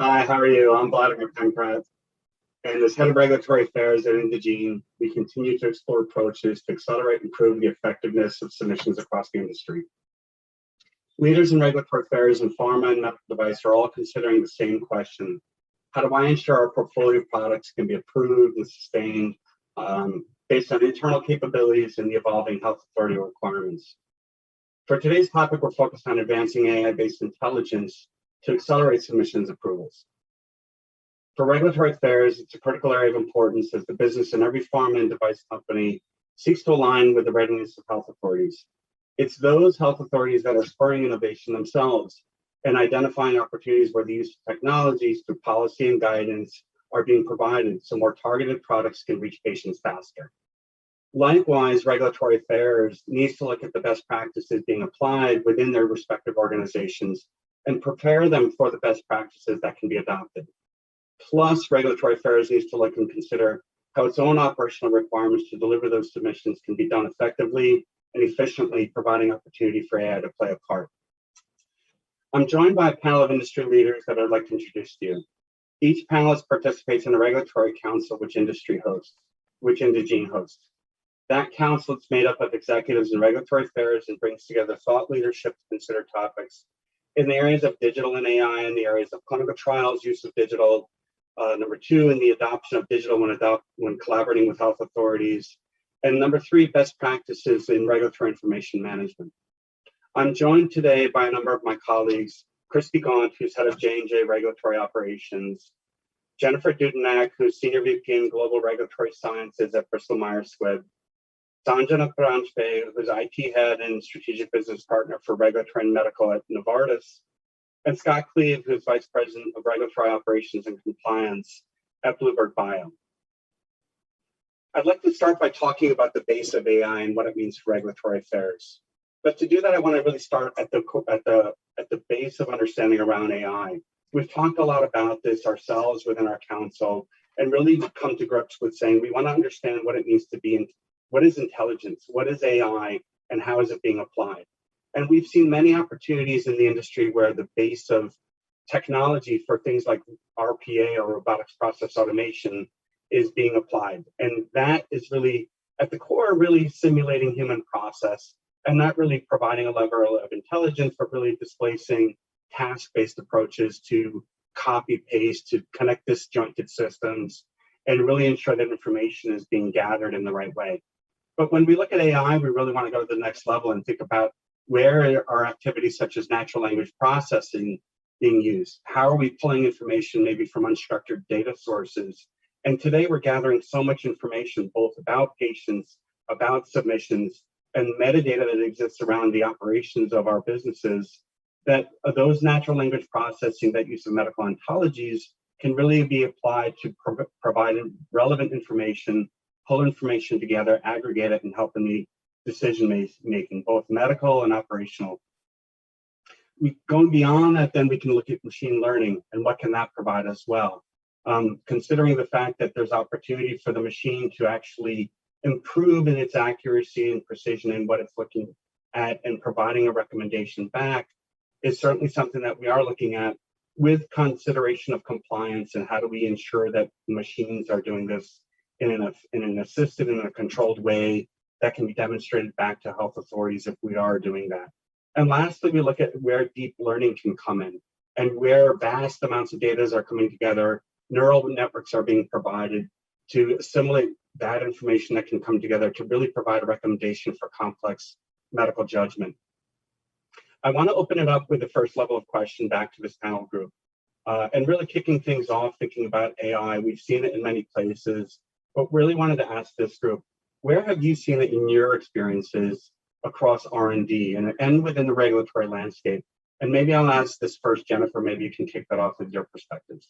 Hi, how are you? I'm Vladimir Pankrat, and as head of regulatory affairs at Indegene, we continue to explore approaches to accelerate and improve the effectiveness of submissions across the industry. Leaders in regulatory affairs in pharma and medical device are all considering the same question. How do I ensure our portfolio of products can be approved and sustained based on internal capabilities and the evolving health authority requirements? For today's topic, we're focused on advancing AI-based intelligence to accelerate submissions approvals. For regulatory affairs, it's a critical area of importance as the business in every pharma and device company seeks to align with the readiness of health authorities. It's those health authorities that are spurring innovation themselves and identifying opportunities where the use of technologies through policy and guidance are being provided so more targeted products can reach patients faster. Likewise, regulatory affairs needs to look at the best practices being applied within their respective organizations and prepare them for the best practices that can be adopted. Plus, regulatory affairs needs to look and consider how its own operational requirements to deliver those submissions can be done effectively and efficiently, providing opportunity for AI to play a part. I'm joined by a panel of industry leaders that I'd like to introduce to you. Each panelist participates in a regulatory council which Indegene hosts. That council is made up of executives in regulatory affairs and brings together thought leadership to consider topics in the areas of digital and AI, in the areas of clinical trials, use of digital, number two, in the adoption of digital when collaborating with health authorities, and number three, best practices in regulatory information management. I'm joined today by a number of my colleagues, Christy Gaunt, who's head of J&J Regulatory Operations, Jennifer Dudenak, who's Senior VP in Global Regulatory Sciences at Bristol Myers Squibb, Sanjana Pranjpe, who's IT head and strategic business partner for regulatory and medical at Novartis, and Scott Cleve, who's vice president of regulatory operations and compliance at Bluebird Bio. I'd like to start by talking about the base of AI and what it means for regulatory affairs. But to do that, I want to really start at the base of understanding around AI. We've talked a lot about this ourselves within our council, and really come to grips with saying we want to understand what it means to be in. What is intelligence? What is AI? And how is it being applied? And we've seen many opportunities in the industry where the base of technology for things like RPA or robotics process automation is being applied. And that is really, at the core, really simulating human process and not really providing a level of intelligence, but really displacing task-based approaches to copy, paste, to connect disjointed systems, and really ensure that information is being gathered in the right way. But when we look at AI, we really want to go to the next level and think about where are activities such as natural language processing being used? How are we pulling information maybe from unstructured data sources? And today we're gathering so much information, both about patients, about submissions, and metadata that exists around the operations of our businesses, that those natural language processing, that use of medical ontologies can really be applied to provide relevant information, pull information together, aggregate it, and help in the decision making, both medical and operational. Going beyond that, then we can look at machine learning and what can that provide as well. Considering the fact that there's opportunity for the machine to actually improve in its accuracy and precision in what it's looking at and providing a recommendation back is certainly something that we are looking at with consideration of compliance and how do we ensure that machines are doing this in an assisted and a controlled way that can be demonstrated back to health authorities if we are doing that. And lastly, we look at where deep learning can come in and where vast amounts of data are coming together, neural networks are being provided to assimilate that information that can come together to really provide a recommendation for complex medical judgment. I want to open it up with the first level of question back to this panel group. And really kicking things off, thinking about AI, we've seen it in many places, but really wanted to ask this group, where have you seen it in your experiences across R&D and within the regulatory landscape? And maybe I'll ask this first, Jennifer, maybe you can kick that off with your perspectives.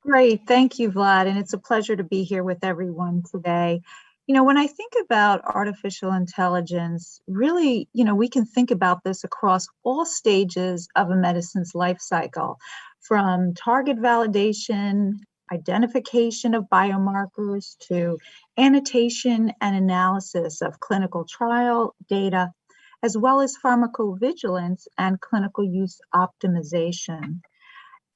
Great, thank you, Vlad, and it's a pleasure to be here with everyone today. You know, when I think about artificial intelligence, really, we can think about this across all stages of a medicine's life cycle, from target validation, identification of biomarkers, to annotation and analysis of clinical trial data, as well as pharmacovigilance and clinical use optimization.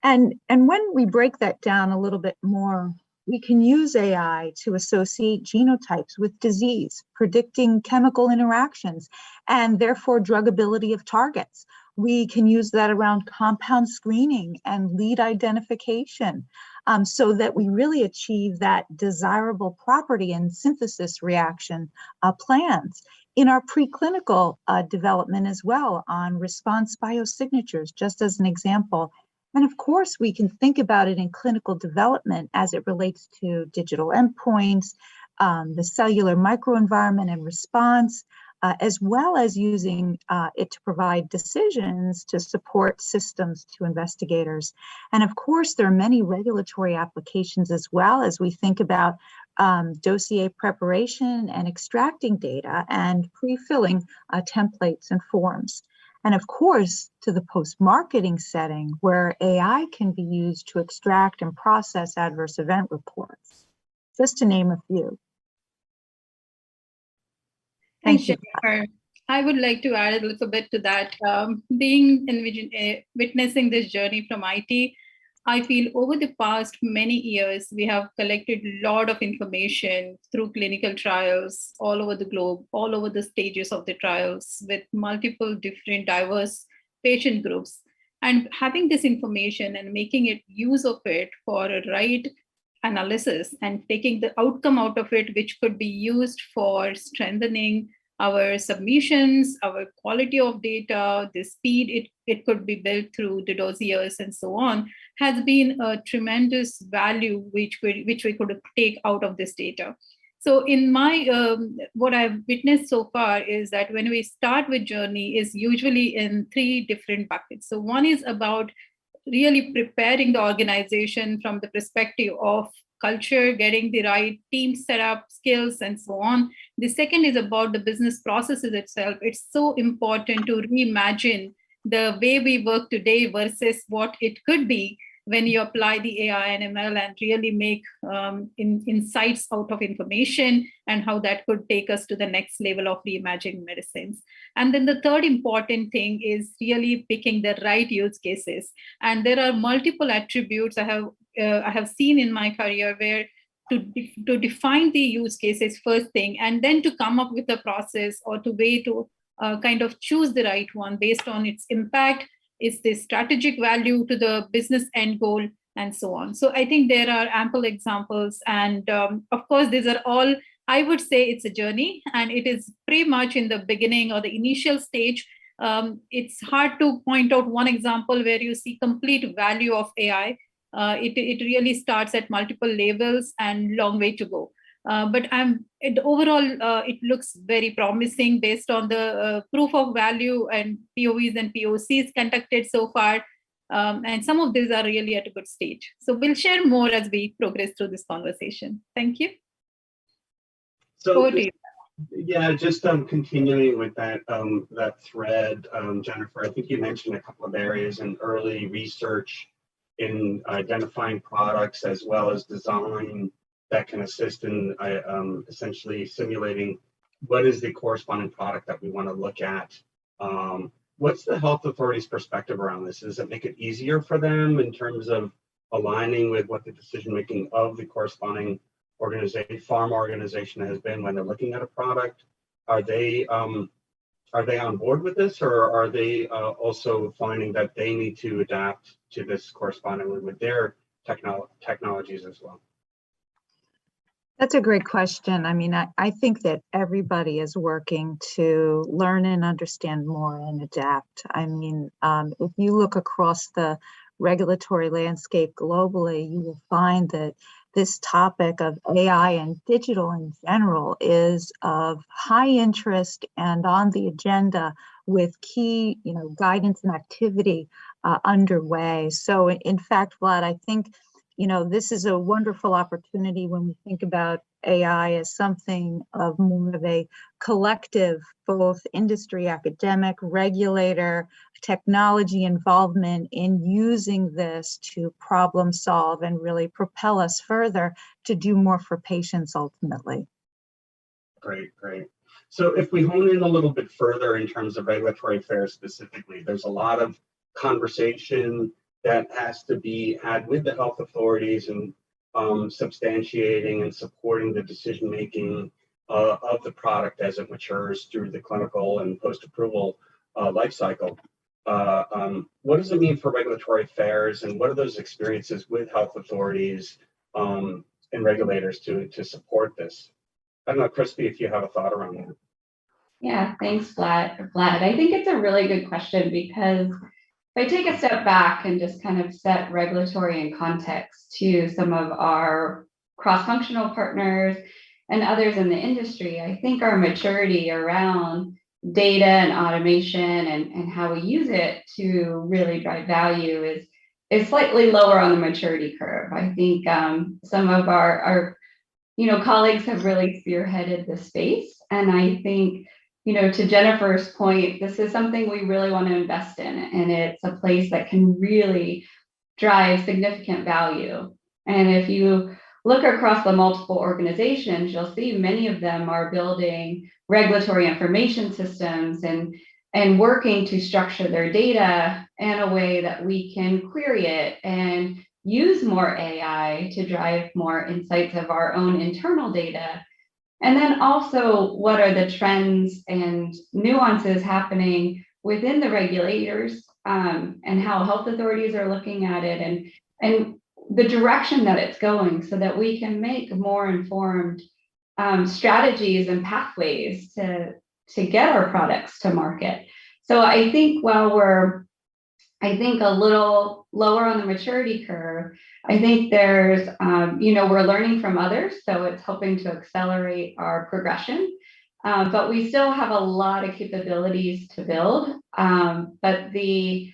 And when we break that down a little bit more, we can use AI to associate genotypes with disease, predicting chemical interactions, and therefore druggability of targets. We can use that around compound screening and lead identification, so that we really achieve that desirable property and synthesis reaction plans. In our preclinical development as well, on response biosignatures, just as an example. And of course, we can think about it in clinical development as it relates to digital endpoints, the cellular microenvironment and response, as well as using it to provide decisions to support systems to investigators. And of course, there are many regulatory applications as well as we think about dossier preparation and extracting data and pre-filling templates and forms. And of course, to the post-marketing setting where AI can be used to extract and process adverse event reports, just to name a few. Thanks, Jennifer. I would like to add a little bit to that. Witnessing this journey from IT, I feel over the past many years, we have collected a lot of information through clinical trials all over the globe, all over the stages of the trials with multiple different diverse patient groups. And having this information and making it use of it for a right analysis and taking the outcome out of it, which could be used for strengthening our submissions, our quality of data, the speed it could be built through the dossiers and so on, has been a tremendous value which we could take out of this data. So in my, what I've witnessed so far is that when we start with journey is usually in 3 different buckets. So one is about really preparing the organization from the perspective of culture, getting the right team set up, skills, and so on. The second is about the business processes itself. It's so important to reimagine the way we work today versus what it could be when you apply the AI and ML and really make insights out of information and how that could take us to the next level of reimagining medicines. And then the third important thing is really picking the right use cases. And there are multiple attributes I have seen in my career where to define the use cases first thing, and then to come up with a process or to way to kind of choose the right one based on its impact, is the strategic value to the business end goal, and so on. So I think there are ample examples. And of course, these are all, I would say it's a journey, and it is pretty much in the beginning or the initial stage. It's hard to point out one example where you see complete value of AI. It really starts at multiple levels and long way to go. But overall, it looks very promising based on the proof of value and POVs and POCs conducted so far. And some of these are really at a good stage. So we'll share more as we progress through this conversation. Thank you. So yeah, just continuing with that that thread, Jennifer, I think you mentioned a couple of areas in early research in identifying products as well as design that can assist in essentially simulating what is the corresponding product that we want to look at. What's the health authority's perspective around this? Does it make it easier for them in terms of aligning with what the decision-making of the corresponding pharma organization has been when they're looking at a product? Are they on board with this, or are they also finding that they need to adapt to this correspondingly with their technologies as well? That's a great question. I mean, I think that everybody is working to learn and understand more and adapt. I mean, if you look across the regulatory landscape globally, you will find that this topic of AI and digital in general is of high interest and on the agenda with key, guidance and activity underway. So in fact, Vlad, I think this is a wonderful opportunity when we think about AI as something of more of a collective, both industry, academic, regulator, technology involvement in using this to problem solve and really propel us further to do more for patients ultimately. Great. So if we hone in a little bit further in terms of regulatory affairs specifically, there's a lot of conversation that has to be had with the health authorities and substantiating and supporting the decision making of the product as it matures through the clinical and post-approval life cycle. What does it mean for regulatory affairs, and what are those experiences with health authorities and regulators to support this? I don't know, Crispy, if you have a thought around that. Yeah, thanks, Vlad. I think it's a really good question, because if I take a step back and just kind of set regulatory in context to some of our cross-functional partners and others in the industry, I think our maturity around data and automation and how we use it to really drive value is slightly lower on the maturity curve. I think some of our colleagues have really spearheaded the space, and I think, to Jennifer's point, this is something we really want to invest in, and it's a place that can really drive significant value. And if you look across the multiple organizations, you'll see many of them are building regulatory information systems and working to structure their data in a way that we can query it and use more AI to drive more insights of our own internal data. And then also, what are the trends and nuances happening within the regulators, and how health authorities are looking at it, and the direction that it's going, so that we can make more informed strategies and pathways to get our products to market. So I think while we're a little lower on the maturity curve, I think there's, we're learning from others, so it's helping to accelerate our progression. But we still have a lot of capabilities to build. But the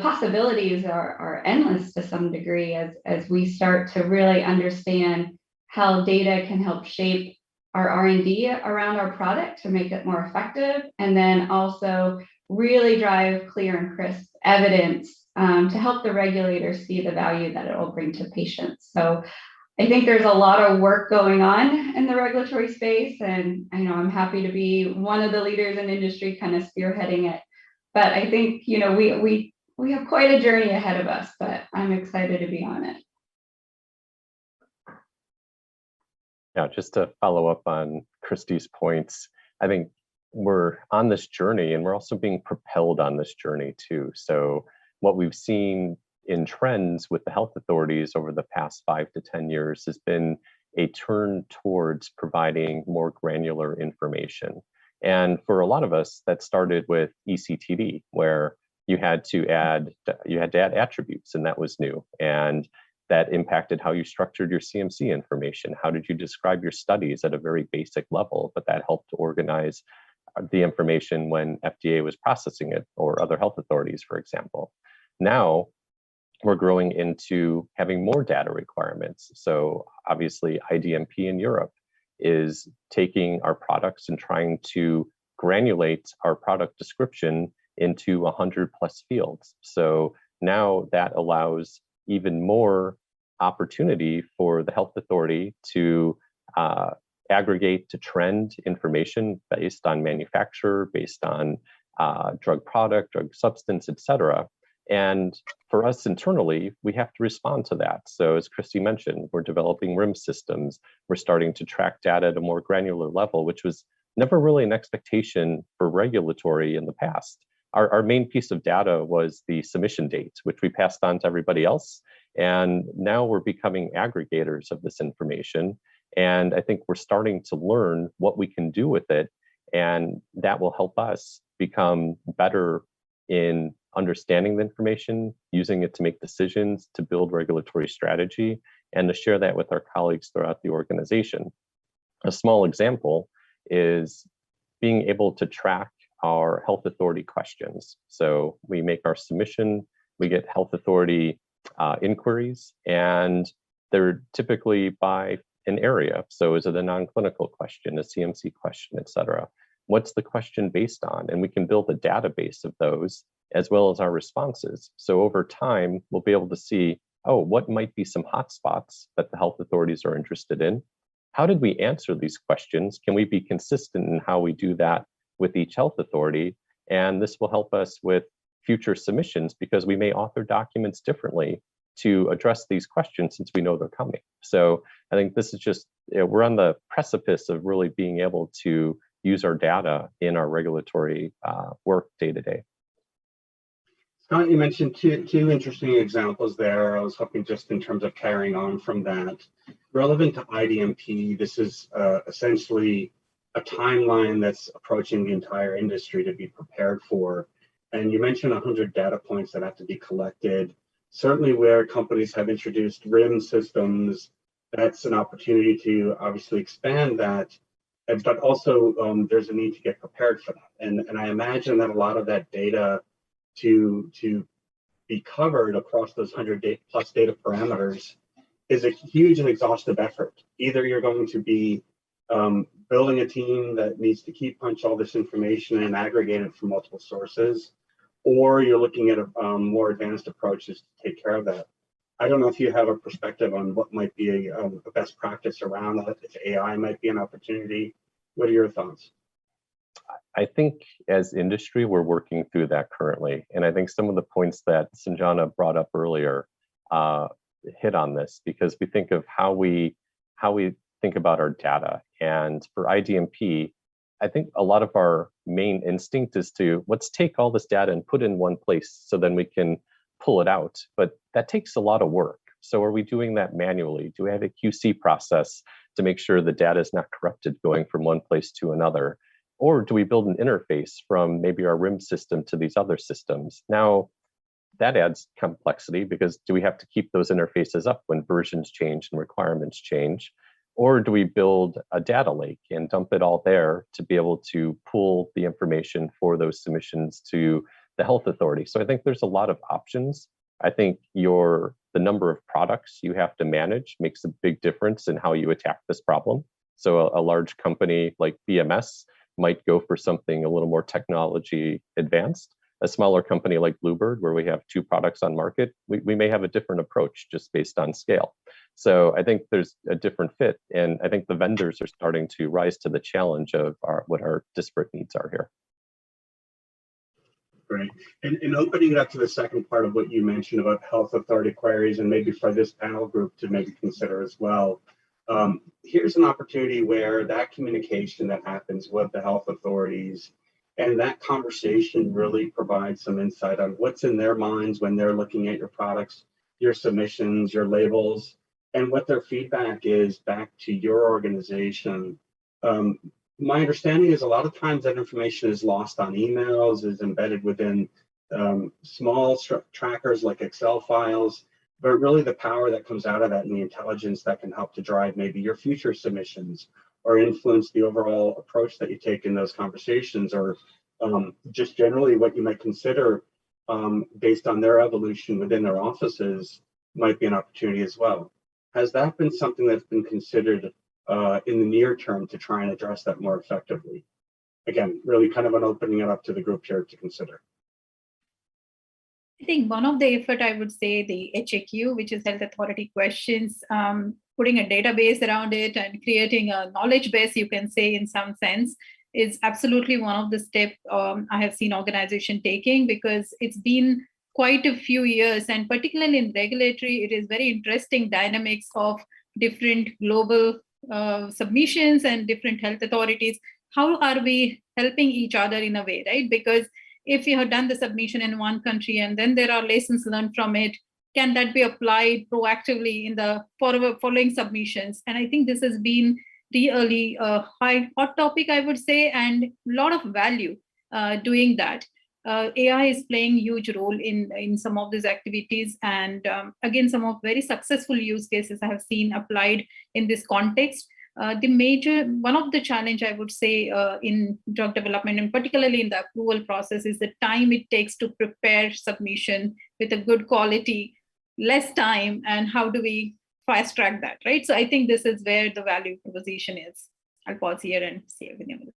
possibilities are endless to some degree as we start to really understand how data can help shape our R&D around our product to make it more effective, and then also really drive clear and crisp evidence to help the regulators see the value that it will bring to patients. So I think there's a lot of work going on in the regulatory space, and I'm happy to be one of the leaders in industry kind of spearheading it. But I think, we have quite a journey ahead of us, but I'm excited to be on it. Yeah, just to follow up on Christy's points, I think we're on this journey, and we're also being propelled on this journey too. So what we've seen in trends with the health authorities over the past 5 to 10 years has been a turn towards providing more granular information. And for a lot of us, that started with ECTD, where you had to add attributes, and that was new. And that impacted how you structured your CMC information. How did you describe your studies at a very basic level? But that helped to organize the information when FDA was processing it, or other health authorities, for example. Now, we're growing into having more data requirements. So obviously, IDMP in Europe is taking our products and trying to granulate our product description into 100+ fields. So now that allows even more opportunity for the health authority to aggregate to trend information based on manufacturer, based on drug product, drug substance, et cetera. And for us internally, we have to respond to that. So as Christy mentioned, we're developing RIM systems. We're starting to track data at a more granular level, which was never really an expectation for regulatory in the past. Our main piece of data was the submission date, which we passed on to everybody else. And now we're becoming aggregators of this information. And I think we're starting to learn what we can do with it. And that will help us become better in understanding the information, using it to make decisions, to build regulatory strategy, and to share that with our colleagues throughout the organization. A small example is being able to track our health authority questions. So we make our submission, we get health authority inquiries, and they're typically by an area. So is it a non-clinical question, a CMC question, et cetera? What's the question based on? And we can build a database of those as well as our responses. So over time, we'll be able to see, oh, what might be some hotspots that the health authorities are interested in? How did we answer these questions? Can we be consistent in how we do that with each health authority? And this will help us with future submissions because we may author documents differently to address these questions since we know they're coming. So I think this is just, we're on the precipice of really being able to use our data in our regulatory work day to day. Scott, you mentioned two interesting examples there. I was hoping just in terms of carrying on from that. Relevant to IDMP, this is essentially a timeline that's approaching the entire industry to be prepared for. And you mentioned 100 data points that have to be collected. Certainly where companies have introduced RIM systems, that's an opportunity to obviously expand that. But also there's a need to get prepared for that. And I imagine that a lot of that data to be covered across those 100 plus data parameters is a huge and exhaustive effort. Either you're going to be building a team that needs to keep punch all this information and aggregate it from multiple sources, or you're looking at more advanced approaches to take care of that. I don't know if you have a perspective on what might be a best practice around that, if AI might be an opportunity. What are your thoughts? I think as industry, we're working through that currently. And I think some of the points that Sanjana brought up earlier hit on this, because we think of how we think about our data. And for IDMP, I think a lot of our main instinct is to let's take all this data and put it in one place so then we can pull it out. But that takes a lot of work. So are we doing that manually? Do we have a QC process to make sure the data is not corrupted going from one place to another? Or do we build an interface from maybe our RIM system to these other systems? Now, that adds complexity because do we have to keep those interfaces up when versions change and requirements change? Or do we build a data lake and dump it all there to be able to pull the information for those submissions to the health authority? So I think there's a lot of options. I think the number of products you have to manage makes a big difference in how you attack this problem. So a large company like BMS might go for something a little more technology advanced. A smaller company like Bluebird, where we have 2 products on market, we may have a different approach just based on scale. So I think there's a different fit. And I think the vendors are starting to rise to the challenge of what our disparate needs are here. Great. And opening it up to the second part of what you mentioned about health authority queries, and maybe for this panel group to maybe consider as well. Here's an opportunity where that communication that happens with the health authorities and that conversation really provides some insight on what's in their minds when they're looking at your products, your submissions, your labels, and what their feedback is back to your organization. My understanding is a lot of times that information is lost on emails, is embedded within small trackers like Excel files, but really the power that comes out of that and the intelligence that can help to drive maybe your future submissions or influence the overall approach that you take in those conversations, or just generally what you might consider based on their evolution within their offices might be an opportunity as well. Has that been something that's been considered in the near term to try and address that more effectively? Again, really kind of an opening it up to the group here to consider. I think one of the effort, I would say the HAQ, which is Health Authority Questions, putting a database around it and creating a knowledge base, you can say in some sense, is absolutely one of the steps I have seen organization taking, because it's been quite a few years, and particularly in regulatory, it is very interesting dynamics of different global submissions and different health authorities. How are we helping each other in a way, right? Because if you have done the submission in one country and then there are lessons learned from it, can that be applied proactively in the following submissions? And I think this has been really a hot topic, I would say, and a lot of value doing that. AI is playing a huge role in some of these activities. And again, some of very successful use cases I have seen applied in this context. One of the challenge I would say in drug development, and particularly in the approval process, is the time it takes to prepare submission with a good quality, less time, and how do we fast track that, right? So I think this is where the value proposition is. I'll pause here and see everything.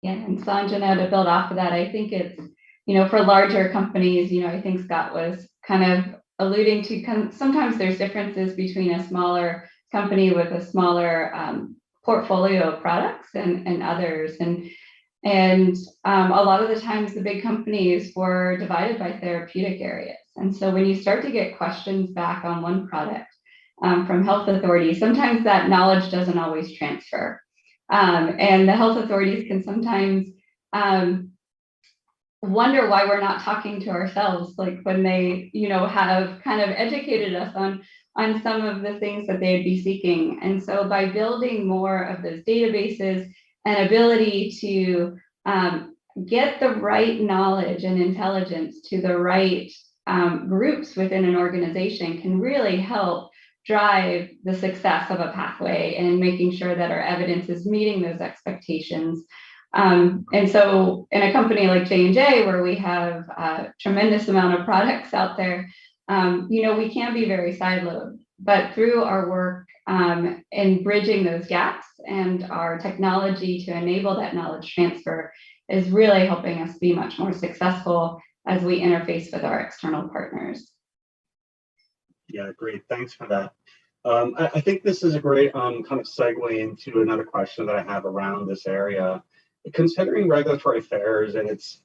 Yeah, and Sanjana, to build off of that, I think it's, for larger companies, I think Scott was kind of alluding to sometimes there's differences between a smaller company with a smaller portfolio of products and others. And And a lot of the times the big companies were divided by therapeutic areas. And so when you start to get questions back on one product from health authorities, sometimes that knowledge doesn't always transfer. And the health authorities can sometimes wonder why we're not talking to ourselves, like when they, have kind of educated us on some of the things that they'd be seeking. And so by building more of those databases and ability to get the right knowledge and intelligence to the right groups within an organization can really help drive the success of a pathway and making sure that our evidence is meeting those expectations. And so in a company like J&J, where we have a tremendous amount of products out there, we can be very siloed, but through our work in bridging those gaps and our technology to enable that knowledge transfer is really helping us be much more successful as we interface with our external partners. Yeah, great. Thanks for that. I think this is a great kind of segue into another question that I have around this area. Considering regulatory affairs and its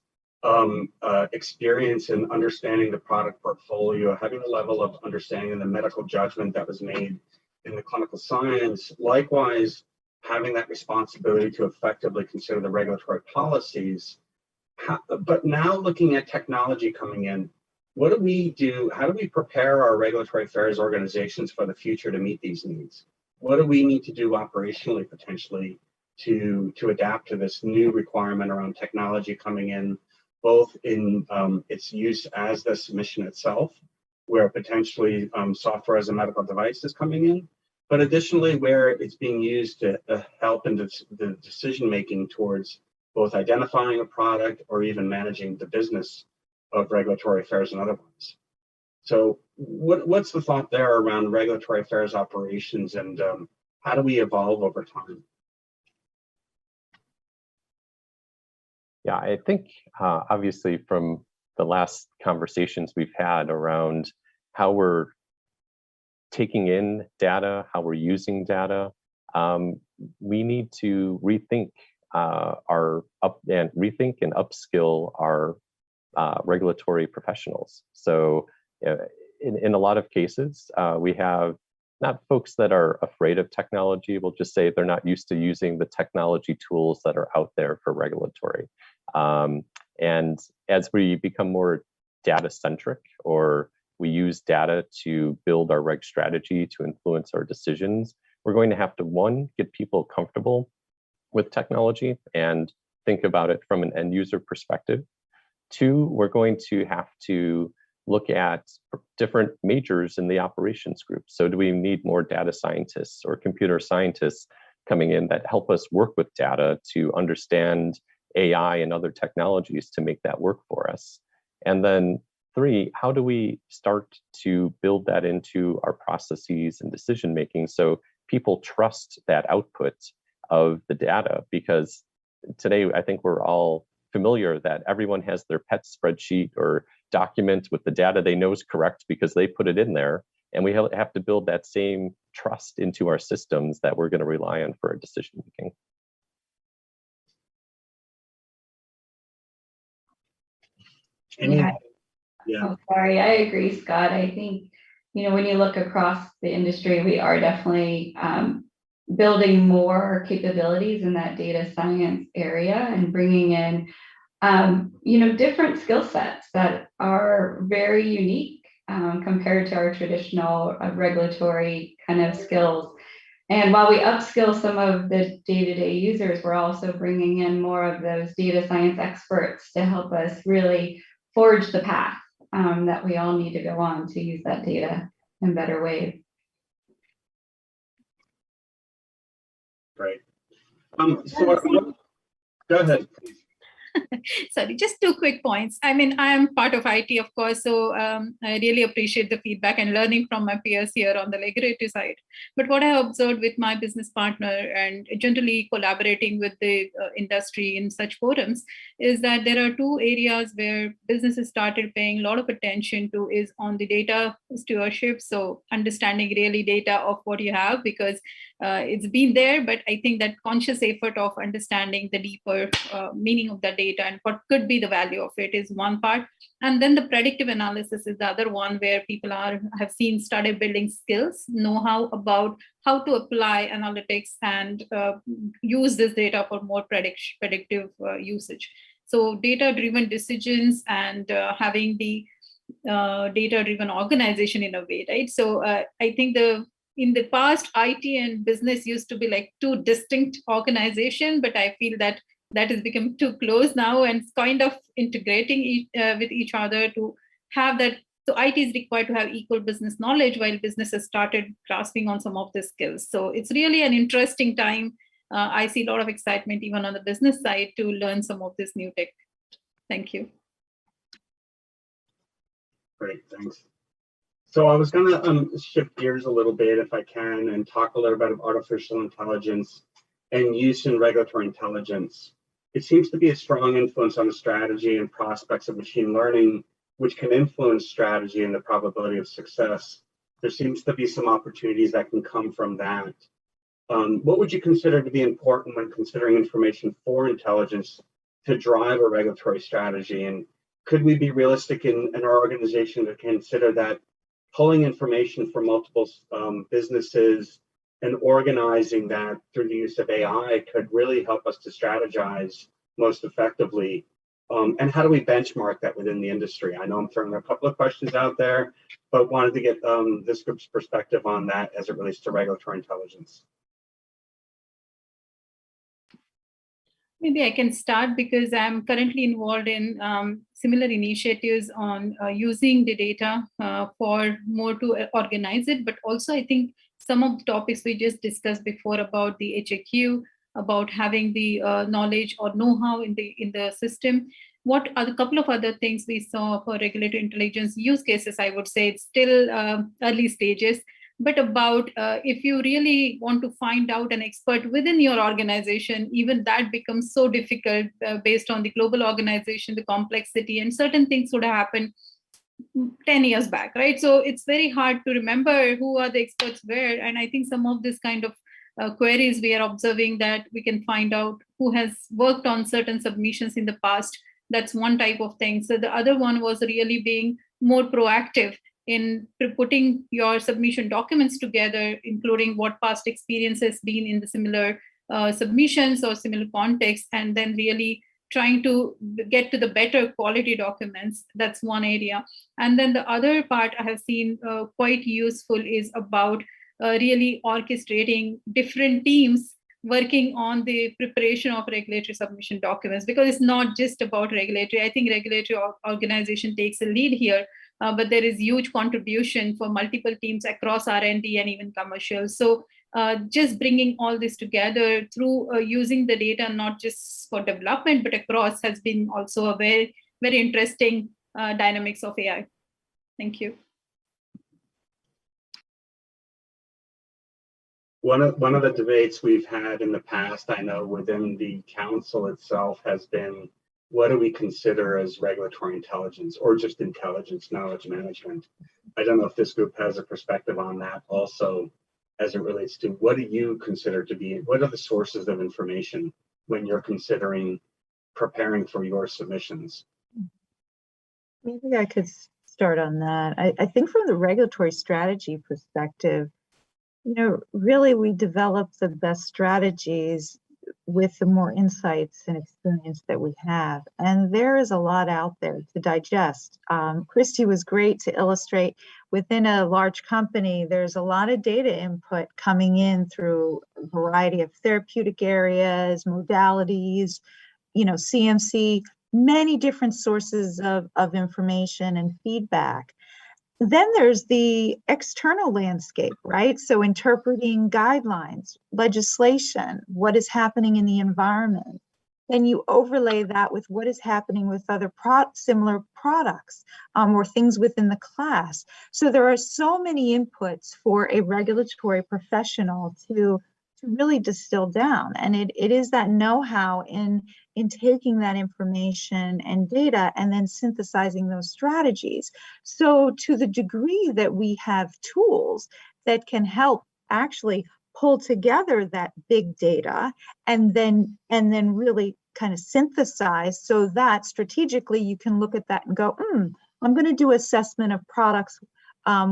experience in understanding the product portfolio, having a level of understanding the medical judgment that was made in the clinical science, likewise, having that responsibility to effectively consider the regulatory policies. But now looking at technology coming in, what do we do? How do we prepare our regulatory affairs organizations for the future to meet these needs? What do we need to do operationally, potentially, to adapt to this new requirement around technology coming in, both in its use as the submission itself, where potentially software as a medical device is coming in, but additionally where it's being used to help in the decision-making towards both identifying a product or even managing the business of regulatory affairs and otherwise. So what's the thought there around regulatory affairs operations, and how do we evolve over time? Yeah, I think obviously from the last conversations we've had around how we're taking in data, how we're using data, we need to rethink rethink and upskill our regulatory professionals. So in a lot of cases, we have not folks that are afraid of technology. We'll just say they're not used to using the technology tools that are out there for regulatory. And as we become more data centric, or we use data to build our reg strategy to influence our decisions, we're going to have to, one, get people comfortable with technology and think about it from an end user perspective. Two, we're going to have to look at different majors in the operations group. So do we need more data scientists or computer scientists coming in that help us work with data to understand AI and other technologies to make that work for us? And then three, how do we start to build that into our processes and decision making so people trust that output of the data? Because today, I think we're all familiar that everyone has their pet spreadsheet or document with the data they know is correct because they put it in there. And we have to build that same trust into our systems that we're going to rely on for our decision making. Yeah. Oh, sorry, I agree, Scott. I think, when you look across the industry, we are definitely building more capabilities in that data science area and bringing in, different skill sets that are very unique compared to our traditional regulatory kind of skills. And while we upskill some of the day-to-day users, we're also bringing in more of those data science experts to help us really forge the path that we all need to go on to use that data in better ways. Great. Go ahead, please. Sorry, just 2 quick points. I mean, I am part of IT, of course, so I really appreciate the feedback and learning from my peers here on the regulatory side. But what I observed with my business partner and generally collaborating with the industry in such forums is that there are 2 areas where businesses started paying a lot of attention to is on the data stewardship. So understanding really data of what you have, because it's been there, but I think that conscious effort of understanding the deeper meaning of the data and what could be the value of it is one part. And then the predictive analysis is the other one, where people have started building skills, know-how about how to apply analytics and use this data for more predictive usage. So data-driven decisions and having the data-driven organization in a way, right? So I think in the past, IT and business used to be like two distinct organizations, but I feel that has become too close now, and it's kind of integrating with each other to have that. So IT is required to have equal business knowledge, while business has started grasping on some of the skills. So it's really an interesting time. I see a lot of excitement even on the business side to learn some of this new tech. Thank you. Great, thanks. So I was going to shift gears a little bit, if I can, and talk a little bit about artificial intelligence and use in regulatory intelligence. It seems to be a strong influence on the strategy and prospects of machine learning, which can influence strategy and the probability of success. There seems to be some opportunities that can come from that. What would you consider to be important when considering information for intelligence to drive a regulatory strategy? And could we be realistic in our organization to consider that pulling information from multiple businesses and organizing that through the use of AI could really help us to strategize most effectively? And how do we benchmark that within the industry? I know I'm throwing a couple of questions out there, but wanted to get this group's perspective on that as it relates to regulatory intelligence. Maybe I can start because I'm currently involved in similar initiatives on using the data for more to organize it. But also, I think some of the topics we just discussed before about the HAQ, about having the knowledge or know-how in the system. What are the couple of other things we saw for regulatory intelligence use cases? I would say it's still early stages. But about if you really want to find out an expert within your organization, even that becomes so difficult based on the global organization, the complexity, and certain things would happen 10 years back, right? So it's very hard to remember who are the experts where. And I think some of this kind of queries we are observing that we can find out who has worked on certain submissions in the past. That's one type of thing. So the other one was really being more proactive in putting your submission documents together, including what past experience has been in the similar submissions or similar contexts, and then really trying to get to the better quality documents. That's one area. And then the other part I have seen quite useful is about really orchestrating different teams working on the preparation of regulatory submission documents, because it's not just about regulatory. I think regulatory organization takes a lead here, but there is huge contribution for multiple teams across R&D and even commercial. So just bringing all this together through using the data, not just for development, but across, has been also a very, very interesting dynamics of AI. Thank you. One of the debates we've had in the past, I know within the council itself, has been, what do we consider as regulatory intelligence, or just intelligence knowledge management? I don't know if this group has a perspective on that also, as it relates to what do you consider to be, what are the sources of information when you're considering preparing for your submissions? Maybe I could start on that. I think from the regulatory strategy perspective, really we develop the best strategies with the more insights and experience that we have. And there is a lot out there to digest. Christy was great to illustrate within a large company, there's a lot of data input coming in through a variety of therapeutic areas, modalities, CMC, many different sources of information and feedback. Then there's the external landscape, right? So interpreting guidelines, legislation, what is happening in the environment. Then you overlay that with what is happening with other similar products or things within the class. So there are so many inputs for a regulatory professional to really distill down. And it is that know-how in taking that information and data and then synthesizing those strategies. So to the degree that we have tools that can help actually pull together that big data and then really kind of synthesize so that strategically you can look at that and go, I'm going to do assessment of products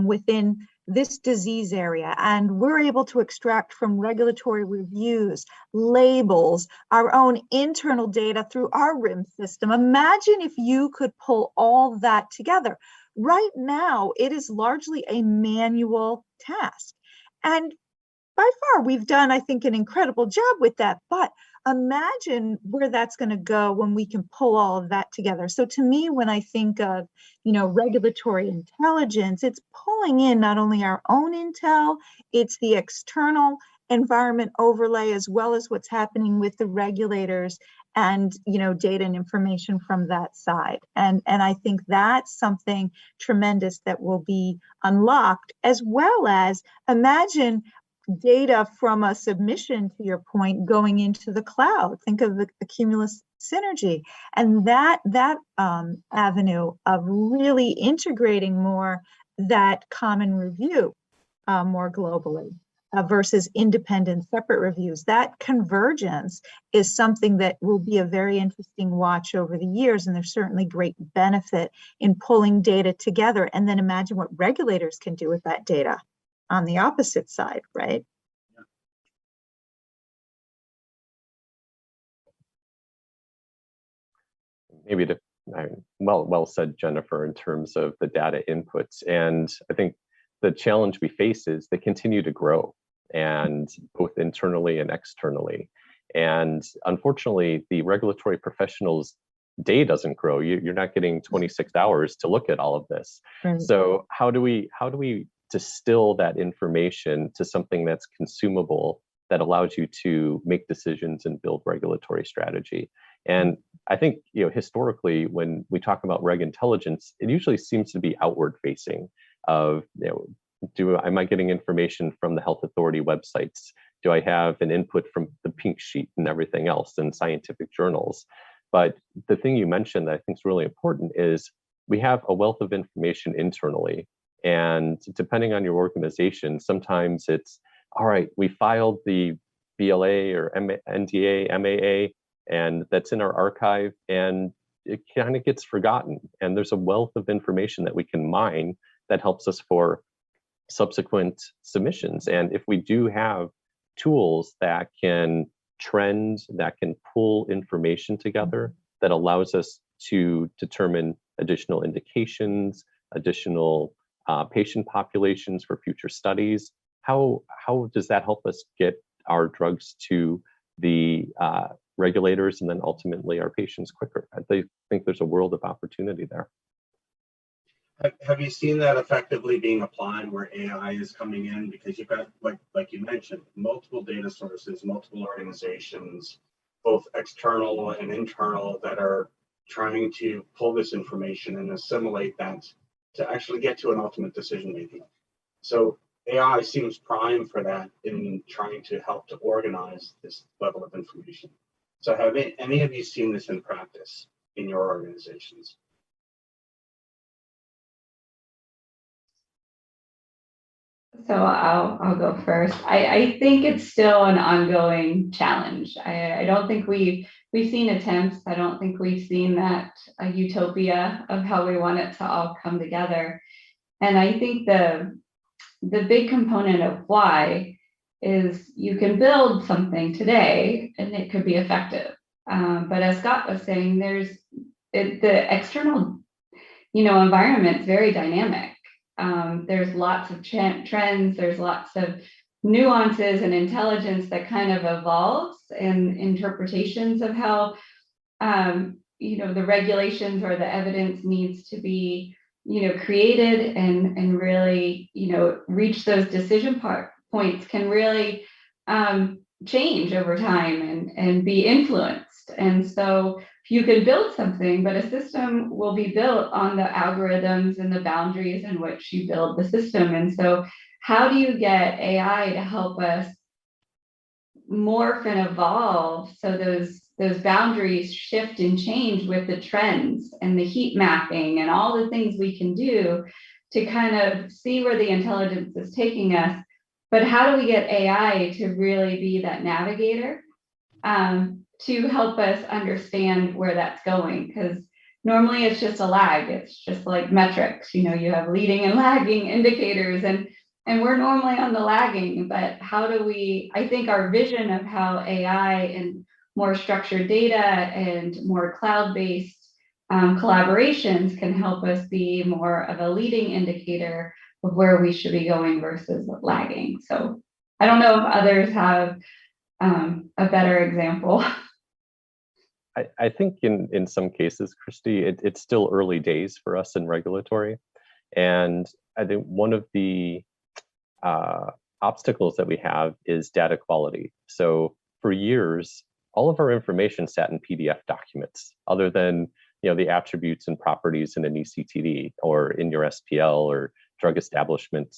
within this disease area. And we're able to extract from regulatory reviews, labels, our own internal data through our RIM system. Imagine if you could pull all that together. Right now, it is largely a manual task. And by far, we've done, I think, an incredible job with that. But imagine where that's going to go when we can pull all of that together. So to me, when I think of, regulatory intelligence, it's pulling in not only our own intel, it's the external environment overlay, as well as what's happening with the regulators and, data and information from that side. And I think that's something tremendous that will be unlocked, as well as imagine data from a submission, to your point, going into the cloud. Think of the Cumulus synergy and that avenue of really integrating more that common review more globally versus independent separate reviews. That convergence is something that will be a very interesting watch over the years, and there's certainly great benefit in pulling data together. And then imagine what regulators can do with that data on the opposite side, right? Maybe well said, Jennifer, in terms of the data inputs. And I think the challenge we face is they continue to grow, and both internally and externally. And unfortunately, the regulatory professionals' day doesn't grow. You're not getting 26 hours to look at all of this. Right. So how do we distill that information to something that's consumable, that allows you to make decisions and build regulatory strategy? And I think, historically, when we talk about reg intelligence, it usually seems to be outward facing of, am I getting information from the health authority websites? Do I have an input from the pink sheet and everything else in scientific journals? But the thing you mentioned that I think is really important is we have a wealth of information internally. And depending on your organization, sometimes it's, all right, we filed the BLA or NDA, MAA, and that's in our archive, and it kind of gets forgotten. And there's a wealth of information that we can mine that helps us for subsequent submissions. And if we do have tools that can trend, that can pull information together, that allows us to determine additional indications, additional patient populations for future studies, how does that help us get our drugs to the regulators and then ultimately our patients quicker? I think there's a world of opportunity there. Have you seen that effectively being applied where AI is coming in? Because you've got, like you mentioned, multiple data sources, multiple organizations, both external and internal, that are trying to pull this information and assimilate that to actually get to an ultimate decision making. So AI seems prime for that in trying to help to organize this level of information. So have any of you seen this in practice in your organizations? So I'll go first. I think it's still an ongoing challenge. I don't think we've seen attempts. I don't think we've seen that utopia of how we want it to all come together. And I think the big component of why is you can build something today and it could be effective. But as Scott was saying, the external, environment's very dynamic. There's lots of trends, there's lots of nuances and intelligence that kind of evolves and interpretations of how, the regulations or the evidence needs to be, created and really, reach those decision points can really change over time and be influenced. And so you can build something, but a system will be built on the algorithms and the boundaries in which you build the system. And so how do you get AI to help us morph and evolve so those boundaries shift and change with the trends and the heat mapping and all the things we can do to kind of see where the intelligence is taking us, But how do we get AI to really be that navigator to help us understand where that's going? Because normally it's just a lag. It's just like metrics. You have leading and lagging indicators, and we're normally on the lagging. But how do we? I think our vision of how AI and more structured data and more cloud-based collaborations can help us be more of a leading indicator of where we should be going versus lagging. So I don't know if others have a better example. I think in some cases, Christy, it's still early days for us in regulatory. And I think one of the obstacles that we have is data quality. So for years, all of our information sat in PDF documents, other than the attributes and properties in an ECTD or in your SPL or drug establishment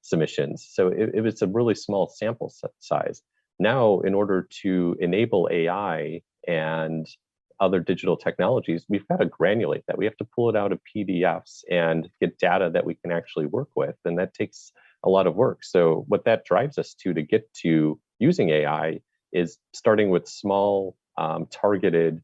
submissions. So it was a really small sample size. Now, in order to enable AI and other digital technologies, we've got to granulate that. We have to pull it out of PDFs and get data that we can actually work with. And that takes a lot of work. So what that drives us to get to using AI is starting with small targeted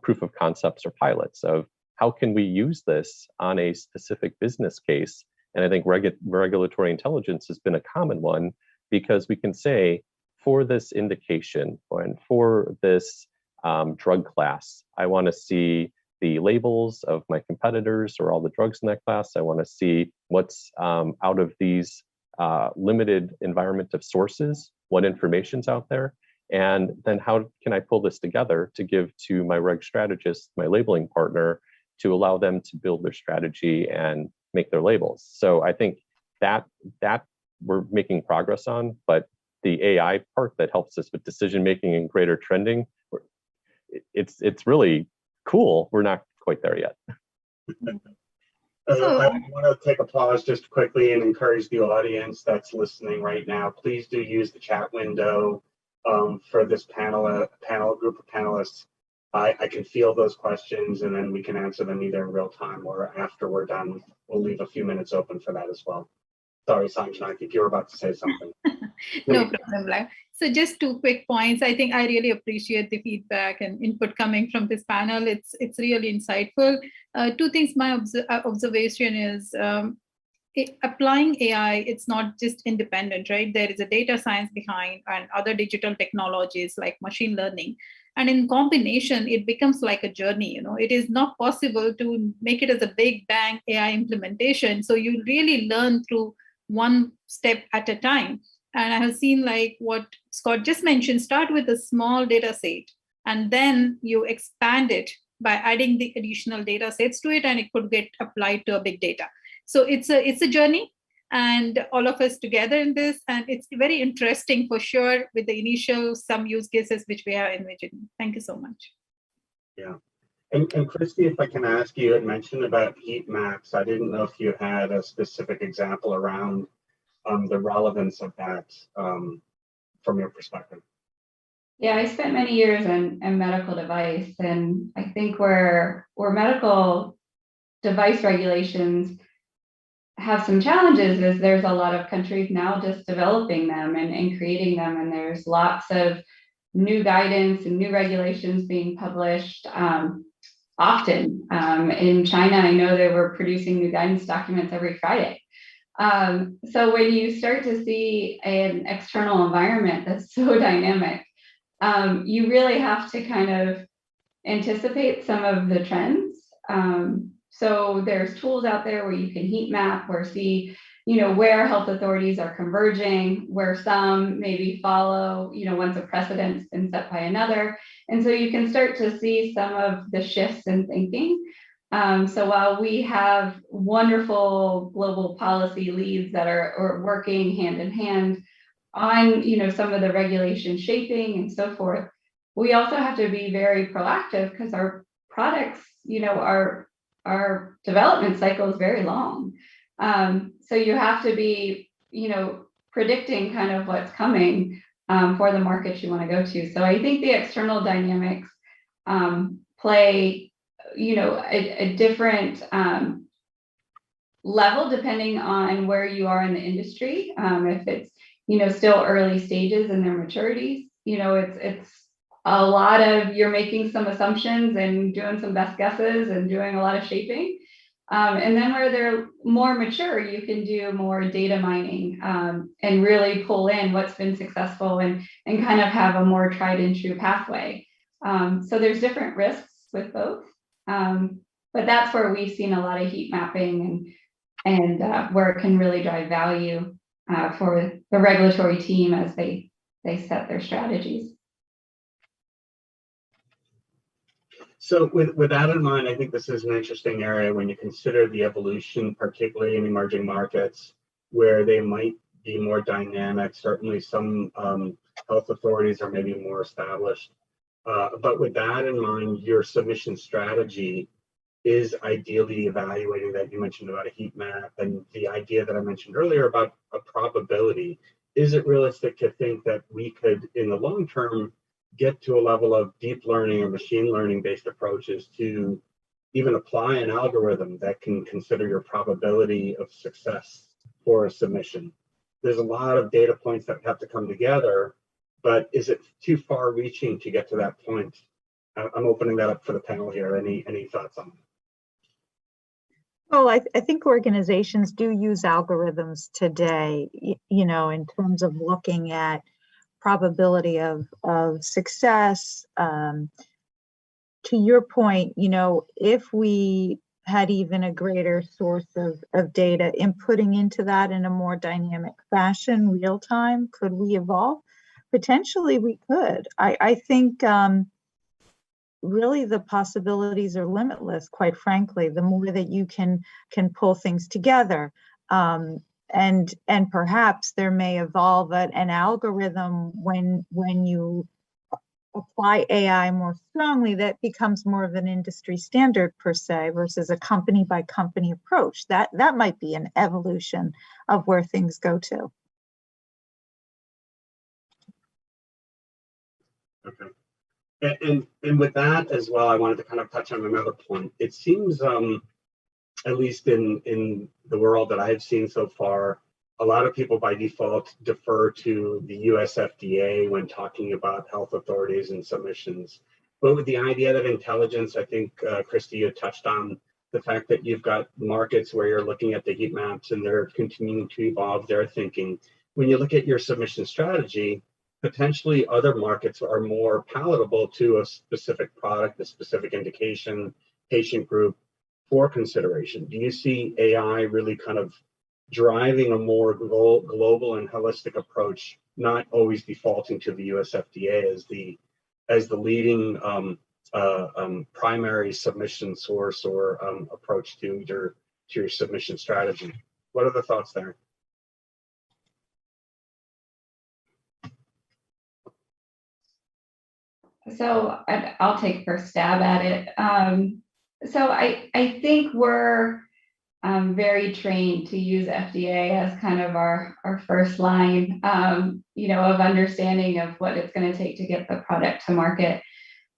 proof of concepts or pilots of how can we use this on a specific business case. And I think regulatory intelligence has been a common one, because we can say, for this indication and for this drug class, I want to see the labels of my competitors or all the drugs in that class. I want to see what's out of these limited environment of sources, what information's out there, and then how can I pull this together to give to my reg strategist, my labeling partner, to allow them to build their strategy and make their labels. So I think that we're making progress on, but the AI part that helps us with decision making and greater trending, it's really cool. We're not quite there yet. I want to take a pause just quickly and encourage the audience that's listening right now. Please do use the chat window for this panel group of panelists. I can field those questions, and then we can answer them either in real time or after we're done. We'll leave a few minutes open for that as well. Sorry, Sanjana, I think you were about to say something. No problem, Vlad. So just 2 quick points. I think I really appreciate the feedback and input coming from this panel. It's really insightful. 2 things. My observation is applying AI, it's not just independent, right? There is a data science behind and other digital technologies like machine learning. And in combination, it becomes like a journey. It is not possible to make it as a big bang AI implementation. So you really learn through one step at a time. And I have seen, like what Scott just mentioned, start with a small data set, and then you expand it by adding the additional data sets to it, and it could get applied to a big data. So it's a journey, and all of us together in this, and it's very interesting for sure with the initial some use cases which we are envisioning. Thank you so much. Yeah. And Christy, if I can ask, you had mentioned about heat maps. I didn't know if you had a specific example around the relevance of that from your perspective. Yeah, I spent many years in medical device, and I think where medical device regulations have some challenges is there's a lot of countries now just developing them and creating them, and there's lots of new guidance and new regulations being published often. In China, I know they were producing new guidance documents every Friday. So when you start to see an external environment that's so dynamic, you really have to kind of anticipate some of the trends. So there's tools out there where you can heat map or see, where health authorities are converging, where some maybe follow, once a precedent's been set by another. And so you can start to see some of the shifts in thinking. So while we have wonderful global policy leads that are working hand in hand on, some of the regulation shaping and so forth, we also have to be very proactive because our products, our development cycle is very long. So you have to be, predicting kind of what's coming for the markets you want to go to. So I think the external dynamics play, a different level depending on where you are in the industry. If it's, still early stages in their maturities, it's a lot of, you're making some assumptions and doing some best guesses and doing a lot of shaping. And then where they're more mature, you can do more data mining and really pull in what's been successful and kind of have a more tried and true pathway. So there's different risks with both. But that's where we've seen a lot of heat mapping and where it can really drive value for the regulatory team as they set their strategies. So with that in mind, I think this is an interesting area when you consider the evolution, particularly in emerging markets, where they might be more dynamic. Certainly some health authorities are maybe more established. But with that in mind, your submission strategy is ideally evaluating that. You mentioned about a heat map and the idea that I mentioned earlier about a probability. Is it realistic to think that we could, in the long term, get to a level of deep learning or machine learning based approaches to even apply an algorithm that can consider your probability of success for a submission? There's a lot of data points that have to come together, but is it too far reaching to get to that point? I'm opening that up for the panel here. Any thoughts on that? Well, I think organizations do use algorithms today, in terms of looking at probability of success. To your point, if we had even a greater source of data, inputting into that in a more dynamic fashion, real time, could we evolve? Potentially we could. I think really the possibilities are limitless, quite frankly, the more that you can pull things together. And perhaps there may evolve an algorithm when you apply AI more strongly that becomes more of an industry standard per se versus a company by company approach. That might be an evolution of where things go to. Okay. And with that as well, I wanted to kind of touch on another point. It seems, at least in the world that I've seen so far, a lot of people by default defer to the US FDA when talking about health authorities and submissions. But with the idea of intelligence, I think, Christy, you touched on the fact that you've got markets where you're looking at the heat maps and they're continuing to evolve their thinking. When you look at your submission strategy, potentially other markets are more palatable to a specific product, a specific indication, patient group for consideration. Do you see AI really kind of driving a more global and holistic approach, not always defaulting to the US FDA as the leading primary submission source or approach to your submission strategy? What are the thoughts there? So I'll take first stab at it. So I think we're very trained to use FDA as kind of our first line, of understanding of what it's going to take to get the product to market.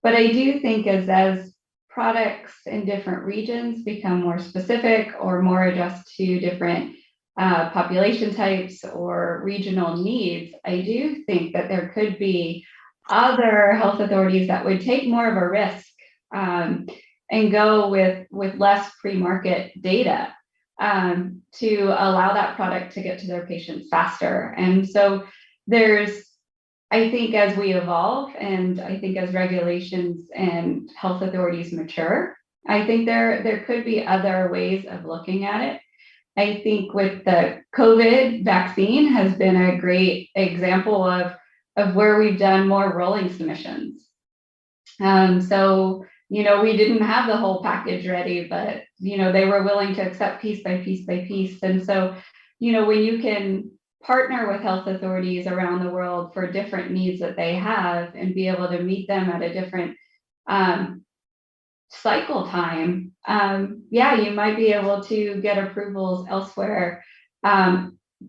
But I do think as products in different regions become more specific or more addressed to different population types or regional needs, I do think that there could be other health authorities that would take more of a risk and go with less pre-market data to allow that product to get to their patients faster. And so I think as we evolve and I think as regulations and health authorities mature, I think there could be other ways of looking at it. I think with the COVID vaccine has been a great example of where we've done more rolling submissions. So, we didn't have the whole package ready, but, they were willing to accept piece by piece by piece. And so, when you can partner with health authorities around the world for different needs that they have and be able to meet them at a different cycle time, you might be able to get approvals elsewhere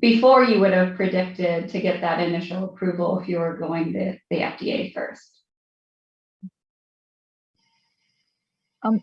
before you would have predicted to get that initial approval if you were going to the FDA first.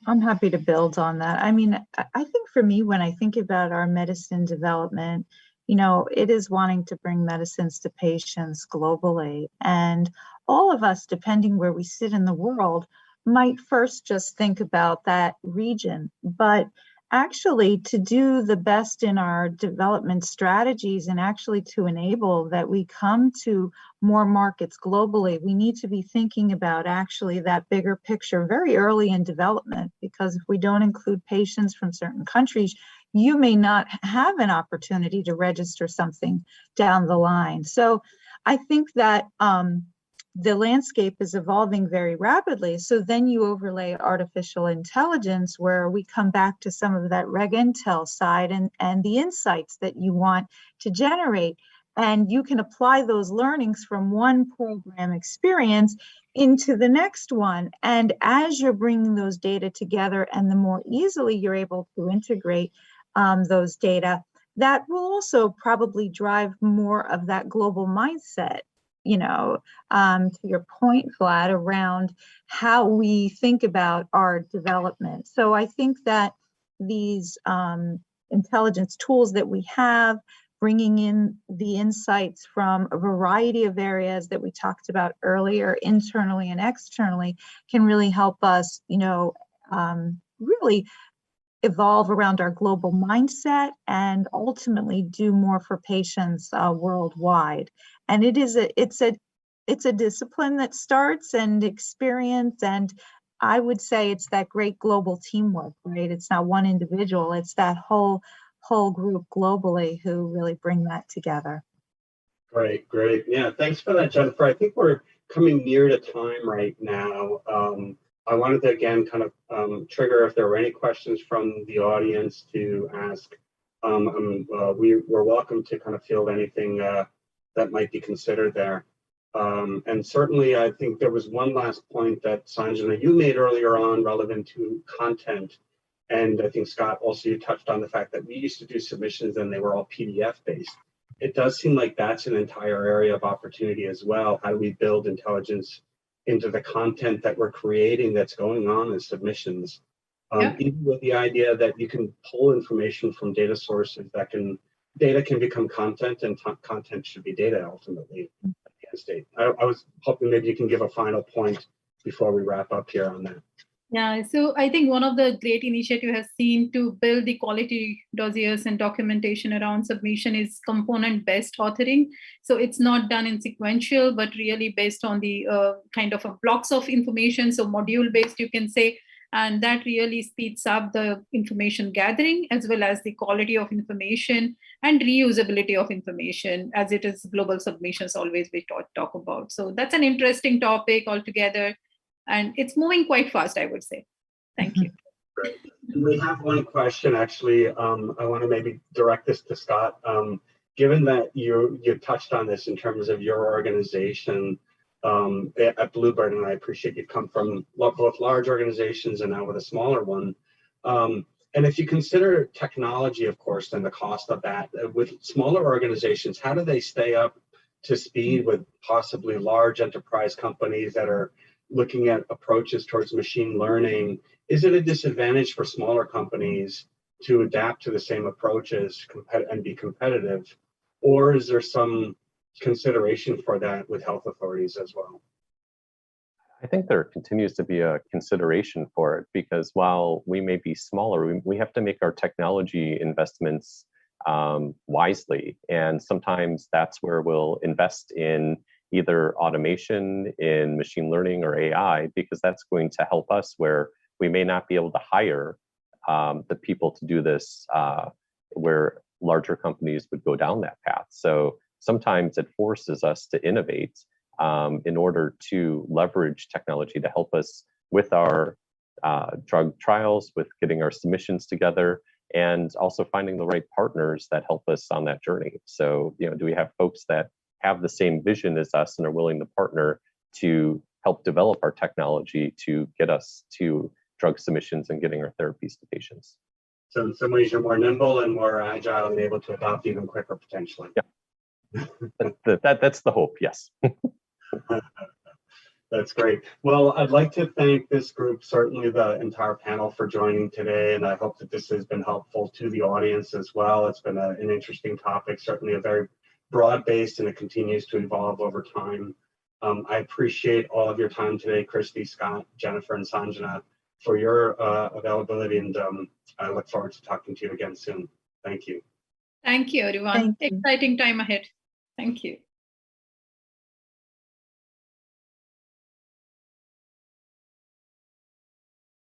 I'm happy to build on that. I mean, I think for me, when I think about our medicine development, it is wanting to bring medicines to patients globally. And all of us, depending where we sit in the world, might first just think about that region. But actually, to do the best in our development strategies and actually to enable that we come to more markets globally, we need to be thinking about actually that bigger picture very early in development, because if we don't include patients from certain countries, you may not have an opportunity to register something down the line. So I think that the landscape is evolving very rapidly. So then you overlay artificial intelligence, where we come back to some of that reg intel side and the insights that you want to generate. And you can apply those learnings from one program experience into the next one. And as you're bringing those data together, and the more easily you're able to integrate those data, that will also probably drive more of that global mindset. To your point, Vlad, around how we think about our development. So I think that these intelligence tools that we have, bringing in the insights from a variety of areas that we talked about earlier, internally and externally, can really help us, really evolve around our global mindset and ultimately do more for patients worldwide. And it's a discipline that starts and experience, and I would say it's that great global teamwork, right? It's not one individual, it's that whole group globally who really bring that together. Great. Yeah, thanks for that, Jennifer. I think we're coming near to time right now. I wanted to again kind of trigger if there were any questions from the audience to ask. We're welcome to kind of field anything that might be considered there. And certainly, I think there was one last point that Sanjana, you made earlier on relevant to content. And I think, Scott, also you touched on the fact that we used to do submissions and they were all PDF based. It does seem like that's an entire area of opportunity as well. How do we build intelligence into the content that we're creating that's going on in submissions? Even with the idea that you can pull information from data sources data can become content, and content should be data ultimately at the end state. I was hoping maybe you can give a final point before we wrap up here on that. Yeah, so I think one of the great initiatives has seen to build the quality dossiers and documentation around submission is component-based authoring. So it's not done in sequential, but really based on the kind of blocks of information. So module-based, you can say, and that really speeds up the information gathering as well as the quality of information and reusability of information, as it is global submissions always we talk about. So that's an interesting topic altogether. And it's moving quite fast, I would say. Thank you. Great. We have one question, actually. I want to maybe direct this to Scott. Given that you touched on this in terms of your organization at Bluebird, and I appreciate you've come from both large organizations and now with a smaller one. And if you consider technology, of course, and the cost of that, with smaller organizations, how do they stay up to speed with possibly large enterprise companies that are looking at approaches towards machine learning? Is it a disadvantage for smaller companies to adapt to the same approaches and be competitive? Or is there some consideration for that with health authorities as well? I think there continues to be a consideration for it, because while we may be smaller, we have to make our technology investments wisely. And sometimes that's where we'll invest in either automation, in machine learning or AI, because that's going to help us where we may not be able to hire the people to do this, where larger companies would go down that path. So sometimes it forces us to innovate in order to leverage technology to help us with our drug trials, with getting our submissions together, and also finding the right partners that help us on that journey. So, do we have folks that have the same vision as us and are willing to partner to help develop our technology to get us to drug submissions and getting our therapies to patients? So in some ways you're more nimble and more agile and able to adopt even quicker potentially. Yeah. That's the hope, yes. That's great. Well, I'd like to thank this group, certainly the entire panel, for joining today, and I hope that this has been helpful to the audience as well. It's been an interesting topic, certainly a very broad-based, and it continues to evolve over time. I appreciate all of your time today, Christy, Scott, Jennifer, and Sanjana, for your availability, and I look forward to talking to you again soon. Thank you. Thank you, everyone. Thank you. Exciting time ahead. Thank you.